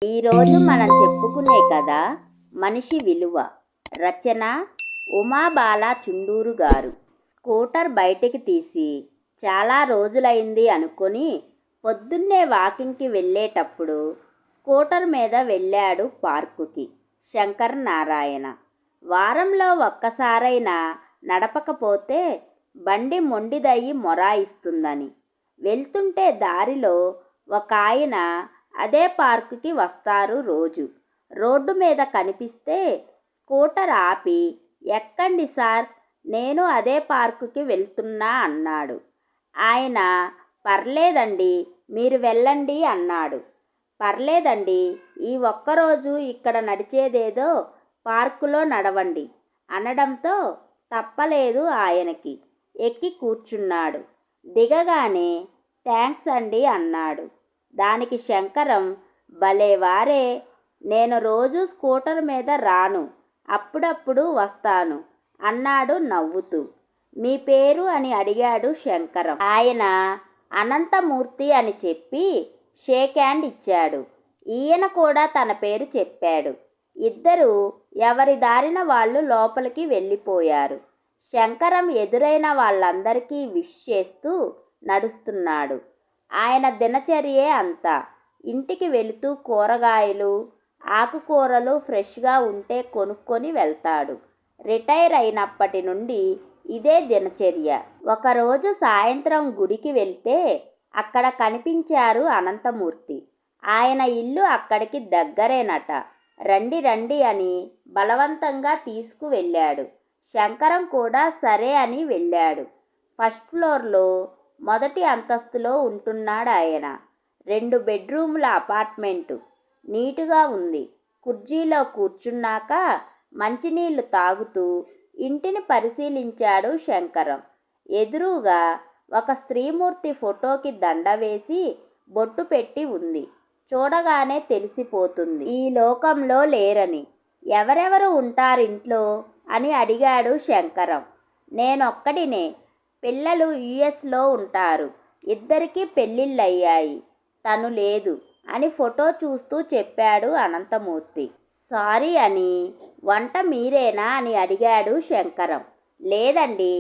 ఈరోజు మనం చెప్పుకునే కథ మనిషి విలువ. రచన ఉమాబాల చుండూరు గారు. స్కూటర్ బయటికి తీసి చాలా రోజులైంది అనుకొని పొద్దున్నే వాకింగ్కి వెళ్ళేటప్పుడు స్కూటర్ మీద వెళ్ళాడు పార్కుకి శంకర్ నారాయణ. వారంలో ఒక్కసారైనా నడపకపోతే బండి మొండిదయ్యి మొరాయిస్తుందని. వెళ్తుంటే దారిలో ఒక ఆయన అదే పార్కుకి వస్తారు రోజు. రోడ్డు మీద కనిపిస్తే స్కూటర్ ఆపి, ఎక్కండి సార్, నేను అదే పార్కుకి వెళ్తున్నా అన్నాడు. ఆయన, పర్లేదండి, మీరు వెళ్ళండి అన్నాడు. పర్లేదండి, ఈ ఒక్కరోజు ఇక్కడ నడిచేదేదో పార్కులో నడవండి అనడంతో తప్పలేదు ఆయనకి. ఎక్కి కూర్చున్నాడు. దిగగానే థ్యాంక్స్ అండి అన్నాడు. దానికి శంకరం, భలేవారే, నేను రోజు స్కూటర్ మీద రాను, అప్పుడప్పుడు వస్తాను అన్నాడు నవ్వుతూ. మీ పేరు అని అడిగాడు శంకరం. ఆయన అనంతమూర్తి అని చెప్పి షేక్ హ్యాండ్ ఇచ్చాడు. ఈయన కూడా తన పేరు చెప్పాడు. ఇద్దరు ఎవరి దారిన వాళ్ళు లోపలికి వెళ్ళిపోయారు. శంకరం ఎదురైన వాళ్ళందరికీ విష్ చేస్తూ నడుస్తున్నాడు. ఆయన దినచర్యే అంతా. ఇంటికి వెళుతూ కూరగాయలు, ఆకుకూరలు ఫ్రెష్గా ఉంటే కొనుక్కొని వెళ్తాడు. రిటైర్ అయినప్పటి నుండి ఇదే దినచర్య. ఒకరోజు సాయంత్రం గుడికి వెళ్తే అక్కడ కనిపించారు అనంతమూర్తి. ఆయన ఇల్లు అక్కడికి దగ్గరేనట. రండి రండి అని బలవంతంగా తీసుకువెళ్ళాడు. శంకరం కూడా సరే అని వెళ్ళాడు. ఫస్ట్ ఫ్లోర్లో మొదటి అంతస్తులో ఉంటున్నాడు ఆయన. 2 బెడ్రూముల అపార్ట్మెంటు. నీటుగా ఉంది. కుర్చీలో కూర్చున్నాక మంచినీళ్లు తాగుతూ ఇంటిని పరిశీలించాడు శంకరం. ఎదురుగా ఒక స్త్రీమూర్తి ఫోటోకి దండ వేసి బొట్టు పెట్టి ఉంది. చూడగానే తెలిసిపోతుంది ఈ లోకంలో లేరని. ఎవరెవరు ఉంటారింట్లో అని అడిగాడు శంకరం. నేనొక్కడినే, పిల్లలు యుఎస్లో ఉంటారు, ఇద్దరికీ పెళ్ళిళ్ళయ్యాయి, తను లేదు అని ఫోటో చూస్తూ చెప్పాడు అనంతమూర్తి. సారీ అని, వంట మీరేనా అని అడిగాడు శంకరం. లేదండి,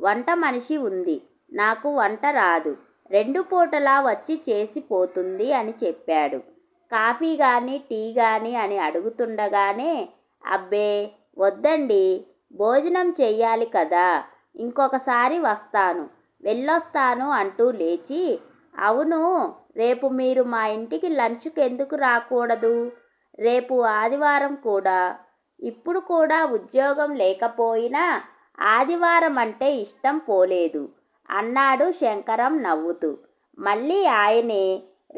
వంట మనిషి ఉంది, నాకు వంట రాదు, 2 పూటలా వచ్చి చేసిపోతుంది అని చెప్పాడు. కాఫీ కానీ టీ కానీ అని అడుగుతుండగానే, అబ్బే వద్దండి, భోజనం చెయ్యాలి కదా, ఇంకొకసారి వస్తాను, వెళ్ళొస్తాను అంటూ లేచి, అవును, రేపు మీరు మా ఇంటికి లంచ్కి ఎందుకు రాకూడదు? రేపు ఆదివారం కూడా. ఇప్పుడు కూడా ఉద్యోగం లేకపోయినా ఆదివారం అంటే ఇష్టం పోలేదు అన్నాడు శంకరం నవ్వుతూ. మళ్ళీ ఆయనే,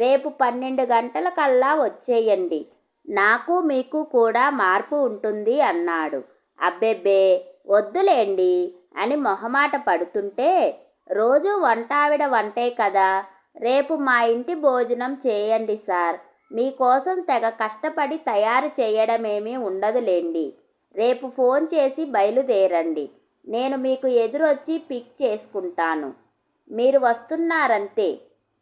రేపు 12 గంటలకల్లా వచ్చేయండి, నాకు మీకు కూడా మార్పు ఉంటుంది అన్నాడు. అబ్బెబ్బే వద్దులేండి అని మొహమాట పడుతుంటే, రోజు వంటావిడ వంటే కదా, రేపు మా ఇంటి భోజనం చేయండి సార్, మీకోసం తెగ కష్టపడి తయారు చేయడమేమీ ఉండదులేండి, రేపు ఫోన్ చేసి బయలుదేరండి, నేను మీకు ఎదురొచ్చి పిక్ చేసుకుంటాను, మీరు వస్తున్నారంతే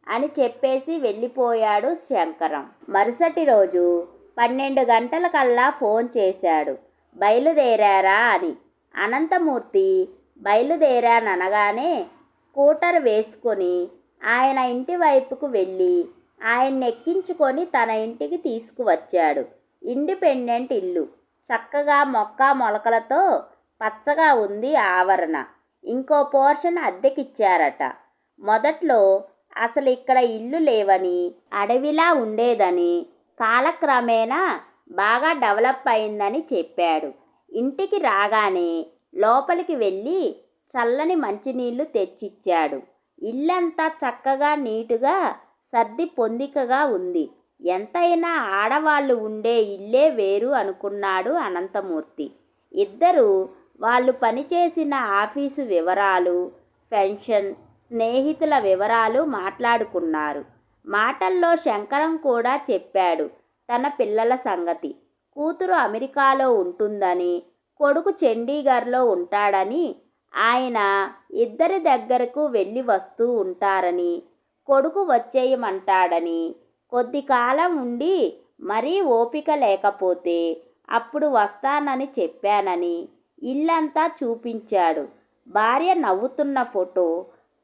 అని చెప్పేసి వెళ్ళిపోయాడు శంకరం. మరుసటి రోజు 12 గంటలకల్లా ఫోన్ చేశాడు, బయలుదేరారా అని. అనంతమూర్తి బయలుదేరాననగానే స్కూటర్ వేసుకొని ఆయన ఇంటి వైపుకు వెళ్ళి ఆయన్ని ఎక్కించుకొని తన ఇంటికి తీసుకువచ్చాడు. ఇండిపెండెంట్ ఇల్లు, చక్కగా మొక్క మొలకలతో పచ్చగా ఉంది ఆవరణ. ఇంకో పోర్షన్ అద్దెకిచ్చారట. మొదట్లో అసలు ఇక్కడ ఇల్లు లేవని, అడవిలా ఉండేదని, కాలక్రమేణా బాగా డెవలప్ అయిందని చెప్పాడు. ఇంటికి రాగానే లోపలికి వెళ్ళి చల్లని మంచినీళ్లు తెచ్చిచ్చాడు. ఇల్లంతా చక్కగా నీటుగా సర్ది పొందికగా ఉంది. ఎంతైనా ఆడవాళ్ళు ఉండే ఇల్లే వేరు అనుకున్నాడు అనంతమూర్తి. ఇద్దరు వాళ్ళు పనిచేసిన ఆఫీసు వివరాలు, పెన్షన్, స్నేహితుల వివరాలు మాట్లాడుకున్నారు. మాటల్లో శంకరం కూడా చెప్పాడు తన పిల్లల సంగతి. కూతురు అమెరికాలో ఉంటుందని, కొడుకు చండీగఢ్లో ఉంటాడని, ఆయన ఇద్దరి దగ్గరకు వెళ్ళి వస్తూ ఉంటారని, కొడుకు వచ్చేయమంటాడని, కొద్ది కాలం ఉండి మరీ ఓపిక లేకపోతే అప్పుడు వస్తానని చెప్పానని ఇల్లంతా చూపించాడు. భార్య నవ్వుతున్న ఫోటో,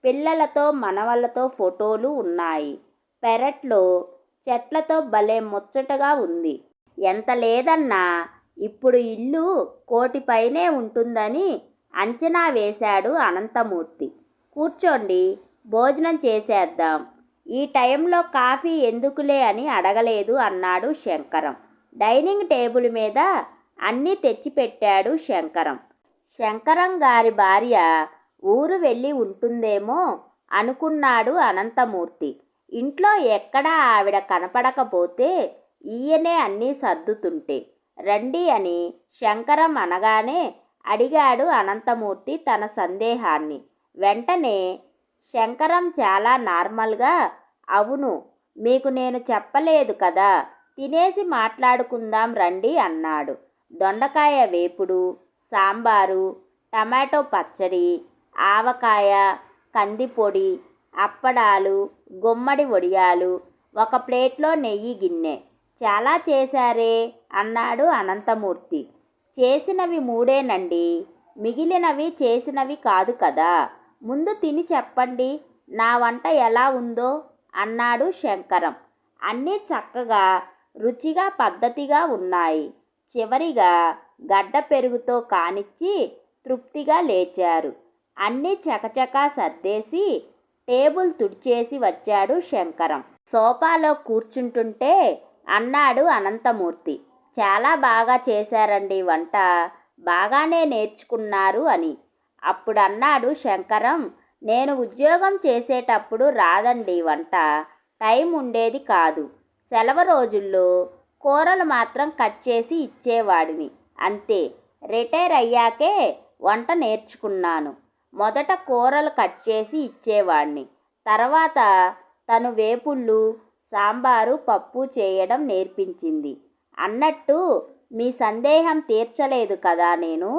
పిల్లలతో మనవళ్ళతో ఫోటోలు ఉన్నాయి. పెరట్లో చెట్లతో భలే ముచ్చటగా ఉంది. ఎంత లేదన్నా ఇప్పుడు ఇల్లు 1,00,00,000 పైనే ఉంటుందని అంచనా వేశాడు అనంతమూర్తి. కూర్చోండి, భోజనం చేసేద్దాం. ఈ టైంలో కాఫీ ఎందుకులే అని అడగలేదు అన్నాడు శంకరం. డైనింగ్ టేబుల్ మీద అన్నీ తెచ్చిపెట్టాడు శంకరం. శంకరం గారి భార్య ఊరు వెళ్ళి ఉంటుందేమో అనుకున్నాడు అనంతమూర్తి. ఇంట్లో ఎక్కడా ఆవిడ కనపడకపోతే ఈయనే అన్నీ సర్దుతుంటే రండి అని శంకరం అనగానే అడిగాడు అనంతమూర్తి తన సందేహాన్ని. వెంటనే శంకరం చాలా నార్మల్గా, అవును, మీకు నేను చెప్పలేదు కదా, తినేసి మాట్లాడుకుందాం రండి అన్నాడు. దొండకాయ వేపుడు, సాంబారు, టమాటో పచ్చడి, ఆవకాయ, కందిపొడి, అప్పడాలు, గుమ్మడి వడియాలు, ఒక ప్లేట్లో నెయ్యి గిన్నె. చాలా చేశారే అన్నాడు అనంతమూర్తి. చేసినవి 3నండి, మిగిలినవి చేసినవి కాదు కదా. ముందు తిని చెప్పండి నా వంట ఎలా ఉందో అన్నాడు శంకరం. అన్నీ చక్కగా రుచిగా పద్ధతిగా ఉన్నాయి. చివరిగా గడ్డ పెరుగుతో కానిచ్చి తృప్తిగా లేచారు. అన్నీ చకచకా సర్దేసి టేబుల్ తుడిచేసి వచ్చాడు శంకరం. సోఫాలో కూర్చుంటుంటే అన్నాడు అనంతమూర్తి, చాలా బాగా చేశారండి వంట, బాగానే నేర్చుకున్నారు అని. అప్పుడు అన్నాడు శంకరం, నేను ఉద్యోగం చేసేటప్పుడు రాదండి వంట, టైం ఉండేది కాదు. సెలవు రోజుల్లో కూరలు మాత్రం కట్ చేసి ఇచ్చేవాడిని అంతే. రిటైర్ అయ్యాకే వంట నేర్చుకున్నాను. మొదట కూరలు కట్ చేసి ఇచ్చేవాడిని, తర్వాత తను వేపుళ్ళు, సాంబారు, పప్పు చేయడం నేర్పించింది. అన్నట్టు మీ సందేహం తీర్చలేదు కదా నేను.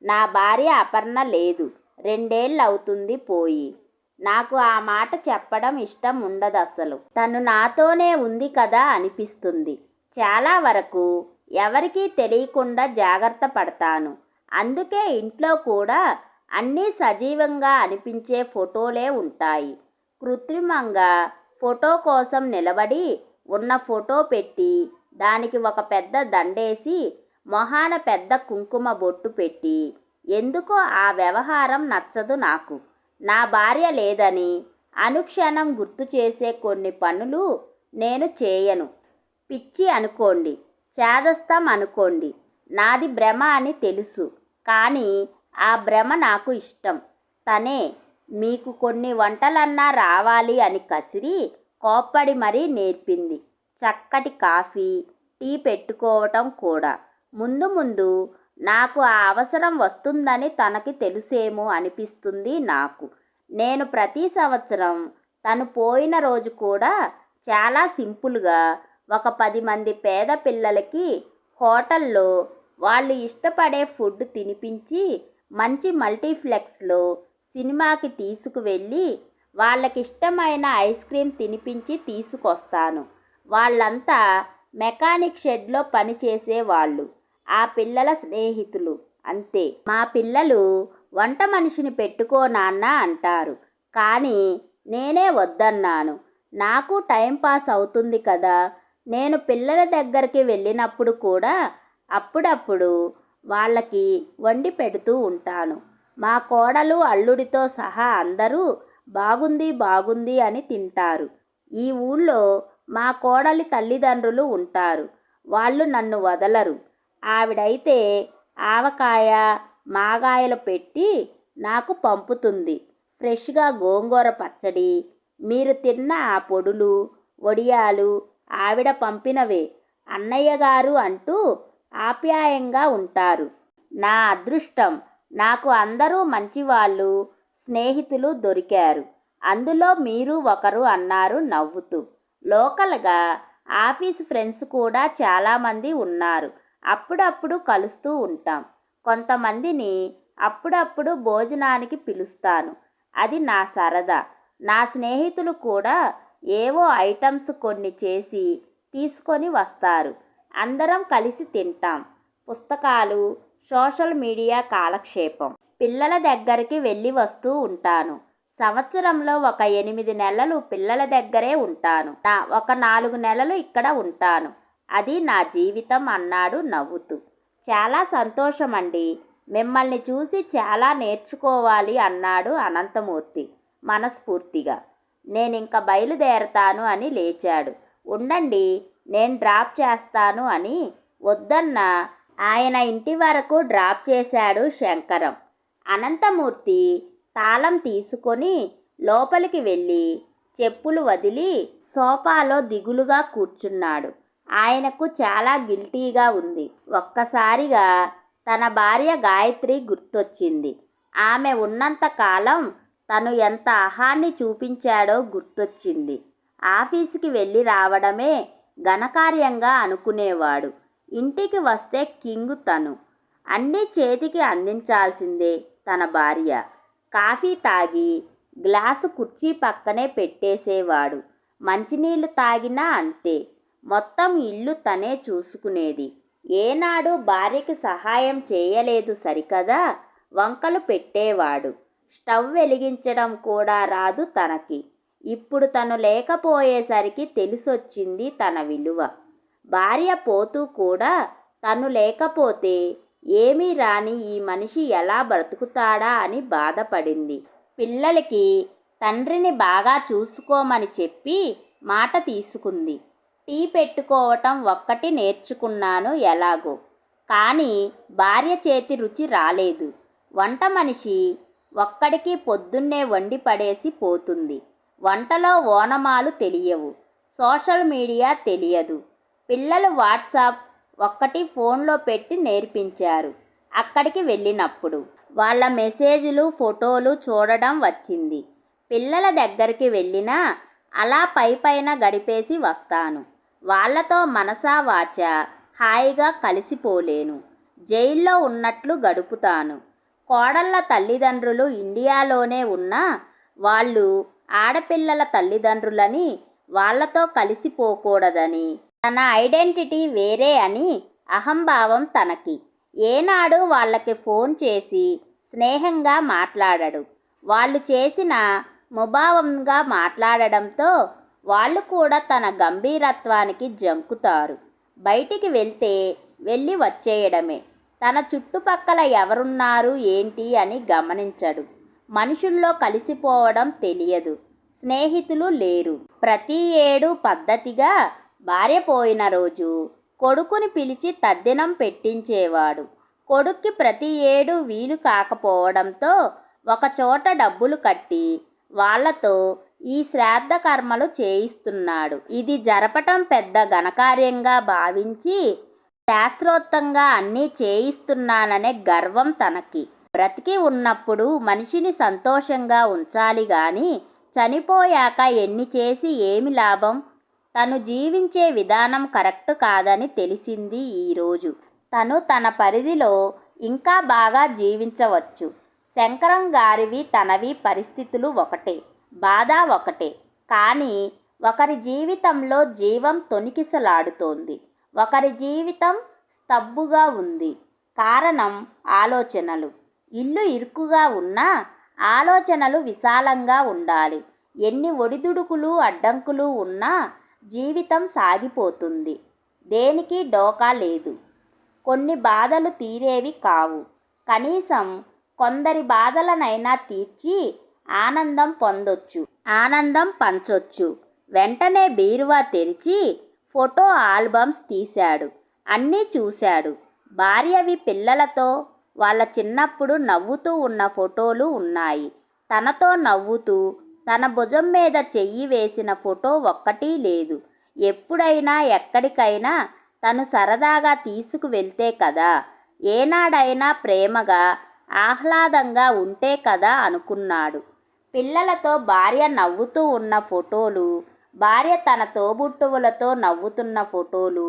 నా భార్య అపర్ణ లేదు, 2 ఏళ్ళు అవుతుంది పోయి. నాకు ఆ మాట చెప్పడం ఇష్టం ఉండదు అసలు. తను నాతోనే ఉంది కదా అనిపిస్తుంది. చాలా వరకు ఎవరికీ తెలియకుండా జాగ్రత్త పడతాను. అందుకే ఇంట్లో కూడా అన్నీ సజీవంగా అనిపించే ఫోటోలే ఉంటాయి. కృత్రిమంగా ఫోటో కోసం నిలబడి ఉన్న ఫోటో పెట్టి దానికి ఒక పెద్ద దండేసి మొహాన పెద్ద కుంకుమ బొట్టు పెట్టి ఎందుకో ఆ వ్యవహారం నచ్చదు నాకు. నా భార్య లేదని అనుక్షణం గుర్తు చేసే కొన్ని పనులు నేను చేయను. పిచ్చి అనుకోండి, చేదస్తం అనుకోండి, నాది భ్రమ అని తెలుసు. కానీ ఆ భ్రమ నాకు ఇష్టం. తనే మీకు కొన్ని వంటలన్నా రావాలి అని కసిరి కోప్పడి మరీ నేర్పింది. చక్కటి కాఫీ, టీ పెట్టుకోవటం కూడా. ముందు ముందు నాకు ఆ అవసరం వస్తుందని తనకి తెలుసేమో అనిపిస్తుంది నాకు. నేను ప్రతి సంవత్సరం తను పోయిన రోజు కూడా చాలా సింపుల్గా ఒక 10 మంది పేద పిల్లలకి హోటల్లో వాళ్ళు ఇష్టపడే ఫుడ్ తినిపించి మంచి మల్టీప్లెక్స్లో సినిమాకి తీసుకువెళ్ళి వాళ్ళకిష్టమైన ఐస్ క్రీమ్ తినిపించి తీసుకొస్తాను. వాళ్ళంతా మెకానిక్ షెడ్లో పనిచేసేవాళ్ళు, ఆ పిల్లల స్నేహితులు అంతే. మా పిల్లలు వంట మనిషిని పెట్టుకో నాన్న అంటారు, కానీ నేనే వద్దన్నాను. నాకు టైంపాస్ అవుతుంది కదా. నేను పిల్లల దగ్గరికి వెళ్ళినప్పుడు కూడా అప్పుడప్పుడు వాళ్ళకి వండి పెడుతూ ఉంటాను. మా కోడలు, అల్లుడితో సహా అందరూ బాగుంది బాగుంది అని తింటారు. ఈ ఊళ్ళో మా కోడలి తల్లిదండ్రులు ఉంటారు, వాళ్ళు నన్ను వదలరు. ఆవిడైతే ఆవకాయ, మాగాయలు పెట్టి నాకు పంపుతుంది. ఫ్రెష్గా గోంగూర పచ్చడి, మీరు తిన్న ఆ పొడులు, వడియాలు ఆవిడ పంపినవే అన్నయ్య గారు అంటూ ఆప్యాయంగా ఉంటారు. నా అదృష్టం, నాకు అందరూ మంచివాళ్ళు, స్నేహితులు దొరికారు. అందులో మీరు ఒకరు అన్నారు నవ్వుతూ. లోకల్గా ఆఫీస్ ఫ్రెండ్స్ కూడా చాలామంది ఉన్నారు. అప్పుడప్పుడు కలుస్తూ ఉంటాం. కొంతమందిని అప్పుడప్పుడు భోజనానికి పిలుస్తాను. అది నా సరదా. నా స్నేహితులు కూడా ఏవో ఐటమ్స్ కొన్ని చేసి తీసుకొని వస్తారు. అందరం కలిసి తింటాం. పుస్తకాలు, సోషల్ మీడియా కాలక్షేపం. పిల్లల దగ్గరికి వెళ్ళి వస్తూ ఉంటాను. సంవత్సరంలో ఒక 8 నెలలు పిల్లల దగ్గరే ఉంటాను. ఒక 4 నెలలు ఇక్కడ ఉంటాను. అది నా జీవితం అన్నాడు నవ్వుతూ. చాలా సంతోషమండి. మిమ్మల్ని చూసి చాలా నేర్చుకోవాలి అన్నాడు అనంతమూర్తి మనస్ఫూర్తిగా. నేనింక బయలుదేరతాను అని లేచాడు. ఉండండి, నేను డ్రాప్ చేస్తాను అని వద్దన్న ఆయన ఇంటి వరకు డ్రాప్ చేశాడు శంకరం. అనంతమూర్తి తాళం తీసుకొని లోపలికి వెళ్ళి చెప్పులు వదిలి సోఫాలో దిగులుగా కూర్చున్నాడు. ఆయనకు చాలా గిల్టీగా ఉంది. ఒక్కసారిగా తన భార్య గాయత్రి గుర్తొచ్చింది. ఆమె ఉన్నంత కాలం తను ఎంత అహాన్ని చూపించాడో గుర్తొచ్చింది. ఆఫీసుకి వెళ్ళి రావడమే ఘనకార్యంగా అనుకునేవాడు. ఇంటికి వస్తే కింగు తను. అన్నీ చేతికి అందించాల్సిందే తన భార్య. కాఫీ తాగి గ్లాసు కుర్చీ పక్కనే పెట్టేసేవాడు. మంచినీళ్లు తాగినా అంతే. మొత్తం ఇల్లు తనే చూసుకునేది. ఏనాడు భార్యకి సహాయం చేయలేదు సరికదా, వంకలు పెట్టేవాడు. స్టవ్ వెలిగించడం కూడా రాదు తనకి. ఇప్పుడు తను లేకపోయేసరికి తెలిసొచ్చింది తన విలువ. భార్య పోతూ కూడా తను లేకపోతే ఏమీ రాని ఈ మనిషి ఎలా బ్రతుకుతాడా అని బాధపడింది. పిల్లలకి తండ్రిని బాగా చూసుకోమని చెప్పి మాట తీసుకుంది. టీ పెట్టుకోవటం ఒక్కటి నేర్చుకున్నాను ఎలాగో, కానీ భార్య చేతి రుచి రాలేదు. వంట మనిషి ఒక్కడికి పొద్దున్నే వండి పడేసి పోతుంది. వంటలో ఓనమాలు తెలియవు, సోషల్ మీడియా తెలియదు. పిల్లలు వాట్సాప్ ఒక్కటి ఫోన్లో పెట్టి నేర్పించారు. అక్కడికి వెళ్ళినప్పుడు వాళ్ళ మెసేజ్లు, ఫోటోలు చూడడం వచ్చింది. పిల్లల దగ్గరికి వెళ్ళినా అలా పైపైన గడిపేసి వస్తాను. వాళ్లతో మనసా వాచా హాయిగా కలిసిపోలేను. జైల్లో ఉన్నట్లు గడుపుతాను. కోడళ్ళ తల్లిదండ్రులు ఇండియాలోనే ఉన్నా వాళ్ళు ఆడపిల్లల తల్లిదండ్రులని, వాళ్లతో కలిసిపోకూడదని, తన ఐడెంటిటీ వేరే అని అహంభావం తనకి. ఏనాడు వాళ్ళకి ఫోన్ చేసి స్నేహంగా మాట్లాడడు. వాళ్ళు చేసిన ముభావంగా మాట్లాడడంతో వాళ్ళు కూడా తన గంభీరత్వానికి జంకుతారు. బయటికి వెళ్తే వెళ్ళి వచ్చేయడమే. తన చుట్టుపక్కల ఎవరున్నారు ఏంటి అని గమనించడు. మనుషుల్లో కలిసిపోవడం తెలియదు. స్నేహితులు లేరు. ప్రతి ఏడు పద్ధతిగా భార్య పోయిన రోజు కొడుకుని పిలిచి తద్దినం పెట్టించేవాడు. కొడుక్కి ప్రతి ఏడు వీలు కాకపోవడంతో ఒకచోట డబ్బులు కట్టి వాళ్లతో ఈ శ్రాద్ధ కర్మలు చేయిస్తున్నాడు. ఇది జరపటం పెద్ద ఘనకార్యంగా భావించి శాస్త్రోక్తంగా అన్నీ చేయిస్తున్నాననే గర్వం తనకి. బ్రతికి ఉన్నప్పుడు మనిషిని సంతోషంగా ఉంచాలి గాని చనిపోయాక ఎన్ని చేసి ఏమి లాభం? తను జీవించే విధానం కరెక్ట్ కాదని తెలిసింది ఈరోజు. తను తన పరిధిలో ఇంకా బాగా జీవించవచ్చు. శంకరం గారివి తనవి పరిస్థితులు ఒకటే, బాధ ఒకటే. కానీ ఒకరి జీవితంలో జీవం తొణికిసలాడుతోంది, ఒకరి జీవితం స్తబ్దుగా ఉంది. కారణం ఆలోచనలు. ఇల్లు ఇరుకుగా ఉన్నా ఆలోచనలు విశాలంగా ఉండాలి. ఎన్ని ఒడిదుడుకులు అడ్డంకులు ఉన్నా జీవితం సాగిపోతుంది. దేనికి డోకా లేదు. కొన్ని బాధలు తీరేవి కావు. కనీసం కొందరి బాధలనైనా తీర్చి ఆనందం పొందొచ్చు, ఆనందం పంచొచ్చు. వెంటనే బీరువా తెరిచి ఫోటో ఆల్బమ్స్ తీశాడు. అన్నీ చూశాడు. భార్యవి పిల్లలతో వాళ్ళ చిన్నప్పుడు నవ్వుతూ ఉన్న ఫోటోలు ఉన్నాయి. తనతో నవ్వుతూ తన భుజం మీద చెయ్యి వేసిన ఫోటో ఒక్కటీ లేదు. ఎప్పుడైనా ఎక్కడికైనా తను సరదాగా తీసుకువెళ్తే కదా, ఏనాడైనా ప్రేమగా ఆహ్లాదంగా ఉంటే కదా అనుకున్నాడు. పిల్లలతో భార్య నవ్వుతూ ఉన్న ఫోటోలు, భార్య తన తోబుట్టువులతో నవ్వుతున్న ఫోటోలు,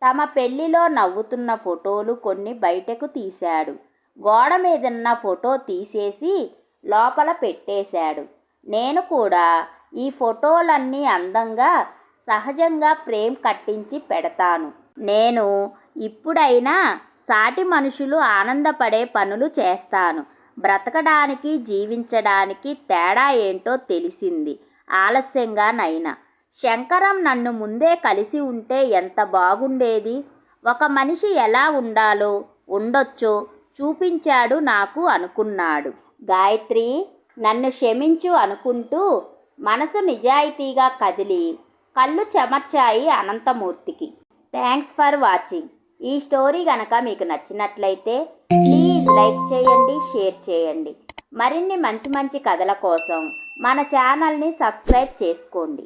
తమ పెళ్లిలో నవ్వుతున్న ఫోటోలు కొన్ని బయటకు తీశాడు. గోడ మీదున్న ఫోటో తీసేసి లోపల పెట్టేశాడు. నేను కూడా ఈ ఫోటోలన్నీ అందంగా సహజంగా ఫ్రేమ్ కట్టించి పెడతాను. నేను ఇప్పుడైనా సాటి మనుషులు ఆనందపడే పనులు చేస్తాను. బ్రతకడానికి జీవించడానికి తేడా ఏంటో తెలిసింది ఆలస్యంగానైనా. శంకరం నన్ను ముందే కలిసి ఉంటే ఎంత బాగుండేది. ఒక మనిషి ఎలా ఉండాలో ఉండొచ్చో చూపించాడు నాకు అనుకున్నాడు. గాయత్రి, నన్ను క్షమించు అనుకుంటూ మనసు నిజాయితీగా కదిలి కళ్ళు చెమర్చాయి అనంతమూర్తికి. Thanks for watching. ఈ స్టోరీ గనక మీకు నచ్చినట్లయితే ప్లీజ్ లైక్ చేయండి, షేర్ చేయండి. మరిన్ని మంచి మంచి కథల కోసం మన ఛానల్ని సబ్స్క్రైబ్ చేసుకోండి.